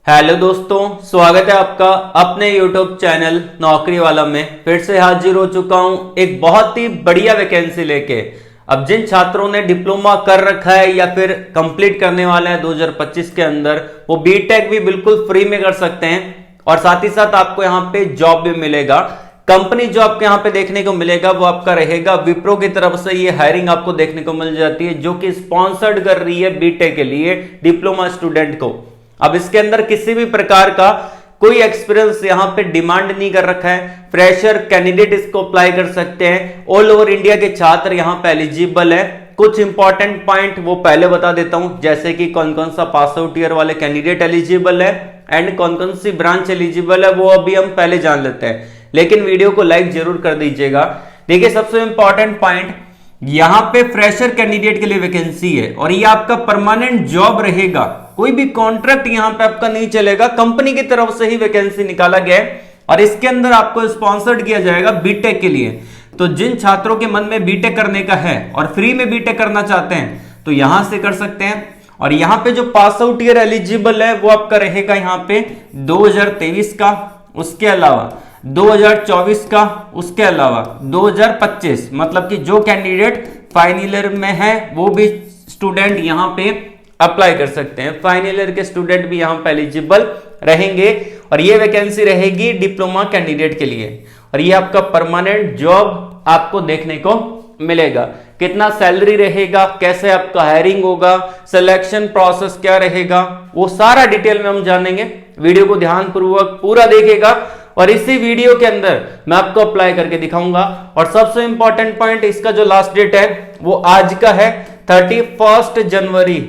Hello दोस्तों, स्वागत है आपका अपने यूट्यूब चैनल नौकरी वाला में। फिर से हाजिर हो चुका हूं एक बहुत ही बढ़िया वैकेंसी लेके। अब जिन छात्रों ने डिप्लोमा कर रखा है या फिर कंप्लीट करने वाले हैं 2025 के अंदर, वो बीटेक भी बिल्कुल फ्री में कर सकते हैं और साथ ही साथ आपको यहाँ पे जॉब भी मिलेगा। कंपनी जो आपको यहाँ पे देखने को मिलेगा वो आपका रहेगा विप्रो की तरफ से। ये हायरिंग आपको देखने को मिल जाती है जो कि स्पॉन्सर्ड कर रही है बीटेक के लिए डिप्लोमा स्टूडेंट को। अब इसके अंदर किसी भी प्रकार का कोई एक्सपीरियंस यहां पे डिमांड नहीं कर रखा है। फ्रेशर कैंडिडेट इसको अप्लाई कर सकते हैं। ऑल ओवर इंडिया के छात्र यहां पे एलिजिबल है। कुछ इंपॉर्टेंट पॉइंट वो पहले बता देता हूं, जैसे कि कौन कौन सा पास आउट ईयर वाले कैंडिडेट एलिजिबल है एंड कौन कौन सी ब्रांच एलिजिबल है, वो अभी हम पहले जान लेते हैं। लेकिन वीडियो को लाइक जरूर कर दीजिएगा। देखिए, सबसे इंपॉर्टेंट पॉइंट, यहां पे फ्रेशर कैंडिडेट के लिए वैकेंसी है और ये आपका परमानेंट जॉब रहेगा। कोई भी कॉन्ट्रैक्ट यहां पे आपका नहीं चलेगा, कंपनी की तरफ से ही वैकेंसी निकाला गया है और इसके अंदर आपको स्पॉन्सर्ड किया जाएगा बीटेक के लिए। तो जिन छात्रों के मन में बीटेक करने का है और फ्री में बीटेक करना चाहते हैं तो यहां से कर सकते हैं। और यहां पे जो पास आउट ईयर एलिजिबल है वो आपका रहेगा यहां पे 2023 का, उसके अलावा 2024 का, उसके अलावा 2025। मतलब कि जो कैंडिडेट फाइनल ईयर में है वो भी स्टूडेंट यहां पे अप्लाई कर सकते हैं। फाइनल ईयर के स्टूडेंट भी यहां पे एलिजिबल रहेंगे और ये वैकेंसी रहेगी डिप्लोमा कैंडिडेट के लिए और ये आपका परमानेंट जॉब आपको देखने को मिलेगा। कितना सैलरी रहेगा, कैसे आपका हायरिंग होगा, सिलेक्शन प्रोसेस क्या रहेगा, वो सारा डिटेल में हम जानेंगे। वीडियो को ध्यानपूर्वक पूरा देखिएगा और इसी वीडियो के अंदर मैं आपको अप्लाई करके दिखाऊंगा। और सबसे इंपॉर्टेंट पॉइंट, इसका जो लास्ट डेट है वो आज का है 31 जनवरी,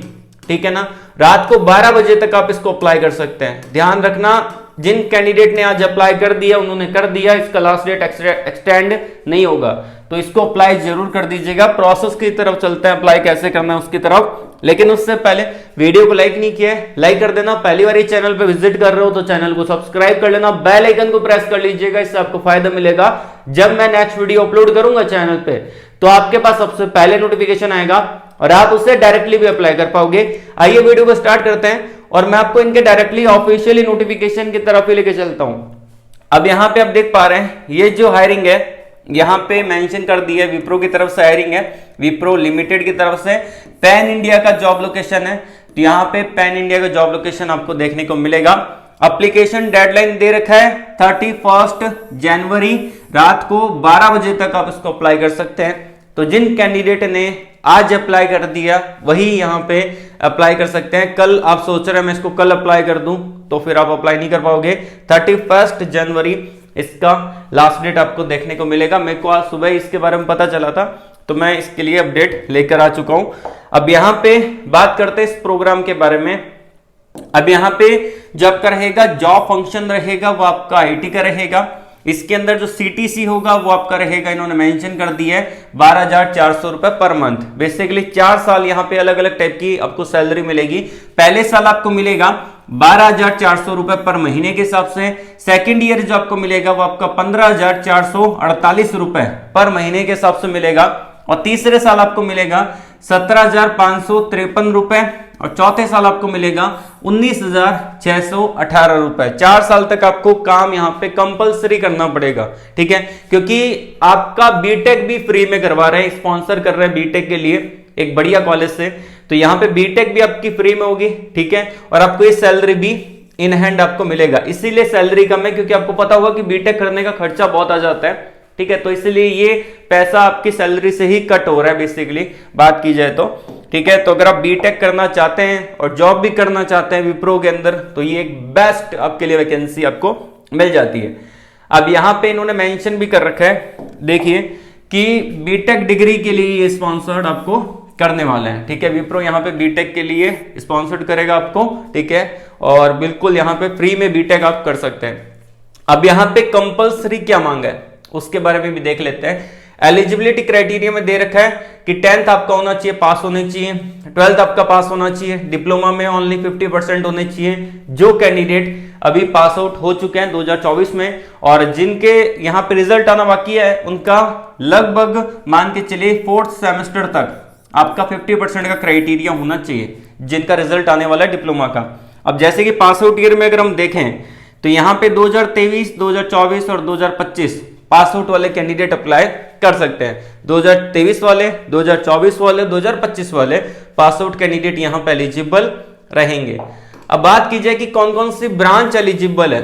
ठीक है ना। रात को 12 बजे तक आप इसको अप्लाई कर सकते हैं। ध्यान रखना, जिन कैंडिडेट ने आज अप्लाई कर दिया उन्होंने कर दिया, इसका लास्ट डेट एक्सटेंड नहीं होगा, तो इसको अप्लाई जरूर कर दीजिएगा। प्रोसेस की तरफ चलते हैं, अप्लाई कैसे करना है उसकी तरफ। लेकिन उससे पहले वीडियो को लाइक नहीं किया है, लाइक कर देना। पहली बार इस चैनल पे विजिट कर रहे हो तो चैनल को सब्सक्राइब कर लेना, बेल आइकन को प्रेस कर लीजिएगा। इससे आपको फायदा मिलेगा। जब मैं नेक्स्ट वीडियो अपलोड करूंगा चैनल पे तो आपके पास सबसे पहले नोटिफिकेशन आएगा और आप उससे डायरेक्टली भी अप्लाई कर पाओगे। आइए वीडियो को स्टार्ट करते हैं और मैं आपको इनके डायरेक्टली ऑफिशियली नोटिफिकेशन की तरफ ही लेके चलता हूं। अब यहां पे आप देख पा रहे हैं ये जो हायरिंग है यहां पे मेंशन कर दी है, विप्रो की तरफ से हायरिंग है, विप्रो लिमिटेड की तरफ से। पैन इंडिया का जॉब लोकेशन है, तो यहां पे पैन इंडिया का जॉब लोकेशन आपको देखने को मिलेगा। एप्लीकेशन डेडलाइन दे रखा है 31 जनवरी, रात को 12 बजे तक आप इसको अप्लाई कर सकते हैं। तो जिन कैंडिडेट ने आज अप्लाई कर दिया वही यहां पे अप्लाई कर सकते हैं। कल आप सोच रहे हैं मैं इसको कल अप्लाई कर दूं तो फिर आप अप्लाई नहीं कर पाओगे। 31 जनवरी इसका लास्ट डेट आपको देखने को मिलेगा। मेरे को आज सुबह इसके बारे में पता चला था तो मैं इसके लिए अपडेट लेकर आ चुका हूं। अब यहां पे बात करते हैं इस प्रोग्राम के बारे में। अब यहां पे जो आपका रहेगा जॉब फंक्शन रहेगा वो आपका आईटी का रहेगा। इसके अंदर जो सीटीसी होगा वो आपका रहेगा, इन्होंने मेंशन कर दिया है 12,400 रुपए पर मंथ। बेसिकली 4 साल यहाँ पे अलग अलग टाइप की आपको सैलरी मिलेगी। पहले साल आपको मिलेगा 12,400 रुपए पर महीने के हिसाब से। सेकंड ईयर जो आपको मिलेगा वो आपका 15,448 रुपए पर महीने के हिसाब से मिलेगा और तीसरे साल आपको मिलेगा 17,553 रुपए और चौथे साल आपको मिलेगा 19,618 रुपए। 4 साल तक आपको काम यहाँ पे कंपलसरी करना पड़ेगा, ठीक है, क्योंकि आपका बीटेक भी फ्री में करवा रहे हैं, स्पॉन्सर कर रहे हैं बीटेक के लिए एक बढ़िया कॉलेज से। तो यहाँ पे बीटेक भी आपकी फ्री में होगी, ठीक है, और आपको ये सैलरी भी इन हैंड आपको मिलेगा। इसीलिए सैलरी कम है, क्योंकि आपको पता होगा कि बीटेक करने का खर्चा बहुत आ जाता है, ठीक है। तो इसलिए ये पैसा आपकी सैलरी से ही कट हो रहा है बेसिकली बात की जाए तो, ठीक है। तो अगर आप बीटेक करना चाहते हैं और जॉब भी करना चाहते हैं विप्रो के अंदर तो ये एक बेस्ट आपके लिए वैकेंसी आपको मिल जाती है। अब यहाँ पे इन्होंने मेंशन भी कर रखा है, देखिए, कि बीटेक डिग्री के लिए ये स्पॉन्सर्ड आपको करने वाले हैं, ठीक है। विप्रो यहाँ पे बीटेक के लिए स्पॉन्सर्ड करेगा आपको, ठीक है, और बिल्कुल यहाँ पे फ्री में बीटेक आप कर सकते हैं। अब यहाँ पे कंपल्सरी क्या मांगा है उसके बारे में भी देख लेते हैं। एलिजिबिलिटी क्राइटेरिया में दे रखा है कि 10th आपका होना चाहिए, पास होने चाहिए, 12th आपका पास होना चाहिए, डिप्लोमा में ओनली 50% होने चाहिए। जो कैंडिडेट अभी पास आउट हो चुके हैं 2024 में और जिनके यहाँ पे रिजल्ट आना बाकी है उनका लगभग मान के चलिए 4th सेमेस्टर तक आपका 50% का क्राइटेरिया होना चाहिए जिनका रिजल्ट आने वाला है डिप्लोमा का। अब जैसे कि पास आउट ईयर में अगर हम देखें तो यहाँ पे 2023, 2024 और 2025 पास आउट वाले कैंडिडेट अप्लाई कर सकते हैं। 2023 वाले, 2024 वाले, 2025 वाले पास आउट कैंडिडेट यहाँ पे एलिजिबल रहेंगे। अब बात की जाए कि कौन कौन सी ब्रांच एलिजिबल है,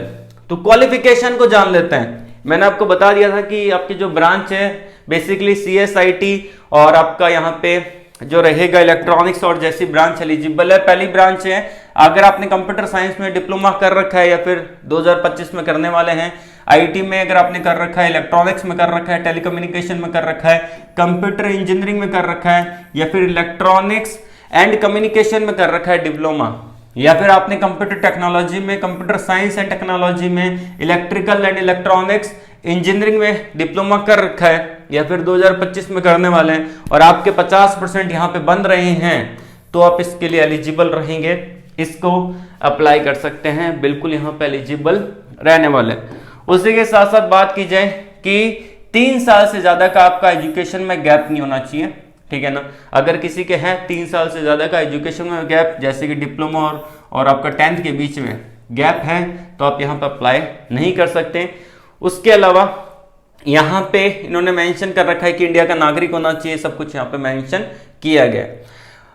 तो क्वालिफिकेशन को जान लेते हैं। मैंने आपको बता दिया था कि आपकी जो ब्रांच है बेसिकली CSIT और आपका यहाँ पे जो रहेगा इलेक्ट्रॉनिक्स और जैसी ब्रांच एलिजिबल है। पहली ब्रांच है अगर आपने कंप्यूटर साइंस में डिप्लोमा कर रखा है या फिर 2025 में करने वाले हैं, IT में अगर आपने कर रखा है, इलेक्ट्रॉनिक्स में कर रखा है, टेलीकम्युनिकेशन में कर रखा है, कंप्यूटर इंजीनियरिंग में कर रखा है या फिर इलेक्ट्रॉनिक्स एंड कम्युनिकेशन में कर रखा है डिप्लोमा, या फिर आपने कंप्यूटर टेक्नोलॉजी में, कंप्यूटर साइंस एंड टेक्नोलॉजी में, इलेक्ट्रिकल एंड इलेक्ट्रॉनिक्स इंजीनियरिंग में डिप्लोमा कर रखा है या फिर 2025 में करने वाले हैं और आपके 50% यहाँ पे बन रहे हैं, तो आप इसके लिए एलिजिबल रहेंगे, इसको अप्लाई कर सकते हैं, बिल्कुल यहाँ पे एलिजिबल रहने वाले। उसी के साथ साथ बात की जाए कि 3 साल से ज्यादा का आपका एजुकेशन में गैप नहीं होना चाहिए, ठीक है ना। अगर किसी के हैं 3 साल से ज्यादा का एजुकेशन में गैप, जैसे कि डिप्लोमा और आपका 10th के बीच में गैप है, तो आप यहाँ पे अप्लाई नहीं कर सकते। उसके अलावा यहाँ पे इन्होंने मेंशन कर रखा है कि इंडिया का नागरिक होना चाहिए, सब कुछ यहाँ पे मेंशन किया गया।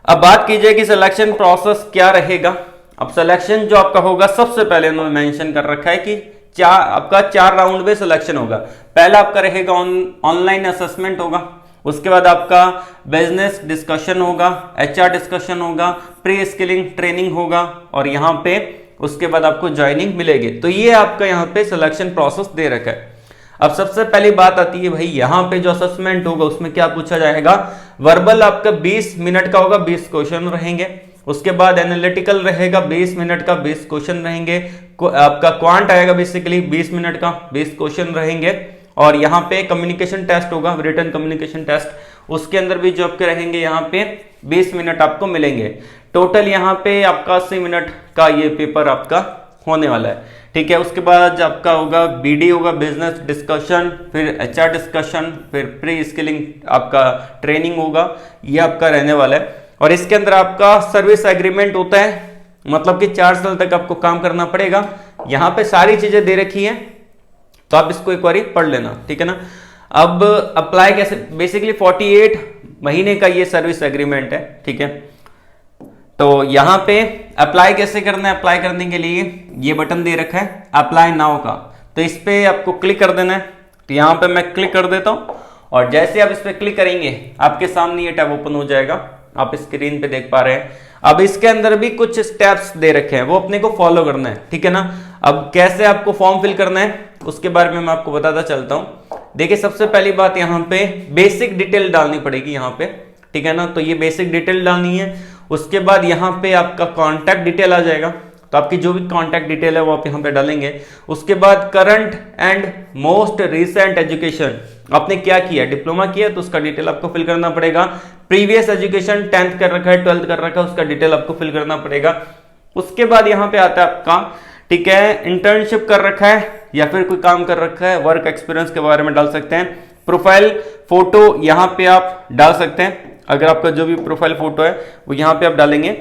अब बात की जाए कि सिलेक्शन प्रोसेस क्या रहेगा। अब सिलेक्शन जो आपका होगा, सबसे पहले इन्होंने मेंशन कर रखा है कि आपका 4 राउंड में सिलेक्शन होगा। पहला आपका रहेगा ऑनलाइन असेसमेंट होगा, उसके बाद आपका बिजनेस डिस्कशन होगा, HR डिस्कशन होगा, प्री स्किलिंग ट्रेनिंग होगा और यहाँ पे उसके बाद आपको ज्वाइनिंग मिलेगी। तो ये आपका यहाँ पे सिलेक्शन प्रोसेस दे रखा है। अब सबसे पहली बात आती है भाई, यहाँ पे जो असेसमेंट होगा उसमें क्या पूछा जाएगा। वर्बल आपका 20 मिनट का होगा, 20 क्वेश्चन रहेंगे। उसके बाद एनालिटिकल रहेगा 20 मिनट का, 20 क्वेश्चन रहेंगे। आपका क्वांट आएगा बेसिकली 20 मिनट का, 20 क्वेश्चन रहेंगे। और यहाँ पे कम्युनिकेशन टेस्ट होगा, रिटन कम्युनिकेशन टेस्ट, उसके अंदर भी जो आपके रहेंगे यहाँ पे 20 मिनट आपको मिलेंगे। टोटल यहाँ पे आपका 80 मिनट का ये पेपर आपका होने वाला है, ठीक है। उसके बाद आपका होगा BD होगा, बिजनेस डिस्कशन, फिर HR डिस्कशन, फिर प्री स्किलिंग आपका ट्रेनिंग होगा, ये आपका रहने वाला है। और इसके अंदर आपका सर्विस एग्रीमेंट होता है, मतलब कि 4 साल तक आपको काम करना पड़ेगा। यहाँ पे सारी चीजें दे रखी हैं, तो आप इसको एक बार पढ़ लेना, ठीक है ना। अब अप्लाई कैसे, बेसिकली 48 महीने का ये सर्विस एग्रीमेंट है, ठीक है। तो यहाँ पे अप्लाई कैसे करना है, अप्लाई करने के लिए ये बटन दे रखा है अप्लाई नाउ का, तो इस पे आपको क्लिक कर देना है। तो यहाँ पे मैं क्लिक कर देता हूँ और जैसे आप इस पे क्लिक करेंगे आपके सामने ये टैब ओपन हो जाएगा, आप स्क्रीन पे देख पा रहे हैं। अब इसके अंदर भी कुछ स्टेप्स दे रखे हैं, वो अपने को फॉलो करना है, ठीक है ना। अब कैसे आपको फॉर्म फिल करना है उसके बारे में मैं आपको बताता चलता हूँ। देखिए सबसे पहली बात, यहाँ पे बेसिक डिटेल डालनी पड़ेगी यहाँ पे, ठीक है ना। तो ये बेसिक डिटेल डालनी है। उसके बाद यहाँ पे आपका कॉन्टैक्ट डिटेल आ जाएगा, तो आपकी जो भी कॉन्टैक्ट डिटेल है वो आप यहाँ पे डालेंगे। उसके बाद current and most recent education, आपने क्या किया, डिप्लोमा किया तो उसका डिटेल आपको फिल करना पड़ेगा। प्रीवियस एजुकेशन 10th कर रखा है, 12th कर रखा है, उसका डिटेल आपको फिल करना पड़ेगा। उसके बाद यहाँ पे आता है आपका, ठीक है, इंटर्नशिप कर रखा है या फिर कोई काम कर रखा है, वर्क एक्सपीरियंस के बारे में डाल सकते हैं। प्रोफाइल फोटो यहाँ पे आप डाल सकते हैं, अगर आपका जो भी प्रोफाइल फोटो है वो यहाँ पे आप डालेंगे।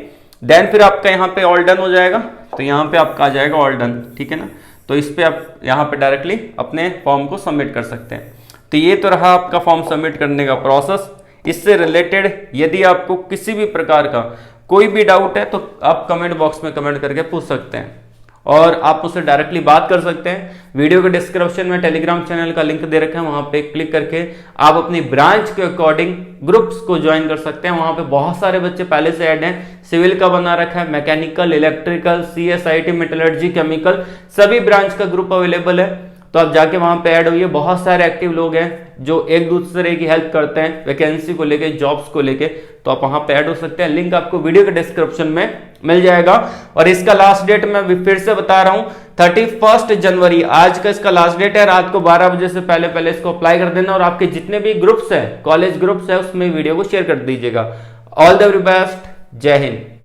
देन फिर आपका यहाँ पे ऑल डन हो जाएगा, तो यहाँ पे आपका आ जाएगा ऑल डन, ठीक है ना। तो इस पे आप यहाँ पे डायरेक्टली अपने फॉर्म को सबमिट कर सकते हैं। तो ये तो रहा आपका फॉर्म सबमिट करने का प्रोसेस। इससे रिलेटेड यदि आपको किसी भी प्रकार का कोई भी डाउट है तो आप कमेंट बॉक्स में कमेंट करके पूछ सकते हैं और आप उससे डायरेक्टली बात कर सकते हैं। वीडियो के डिस्क्रिप्शन में टेलीग्राम चैनल का लिंक दे रखा है, वहां पे क्लिक करके आप अपनी ब्रांच के अकॉर्डिंग ग्रुप्स को ज्वाइन कर सकते हैं। वहां पे बहुत सारे बच्चे पहले से ऐड हैं, सिविल का बना रखा है, mechanical, electrical, CSIT, metallurgy, chemical, सभी ब्रांच का ग्रुप अवेलेबल है। तो आप जाके वहां पे ऐड होइए। बहुत सारे एक्टिव लोग हैं जो एक दूसरे की हेल्प करते हैं वैकेंसी को लेके, जॉब्स को लेके, तो आप वहां पे ऐड हो सकते हैं। लिंक आपको वीडियो के डिस्क्रिप्शन में मिल जाएगा। और इसका लास्ट डेट मैं फिर से बता रहा हूं, 31 जनवरी आज का इसका लास्ट डेट है। रात को 12 बजे से पहले पहले इसको अप्लाई कर देना और आपके जितने भी ग्रुप्स हैं, कॉलेज ग्रुप्स है, उसमें वीडियो को शेयर कर दीजिएगा। ऑल द वेरी बेस्ट, जय हिंद।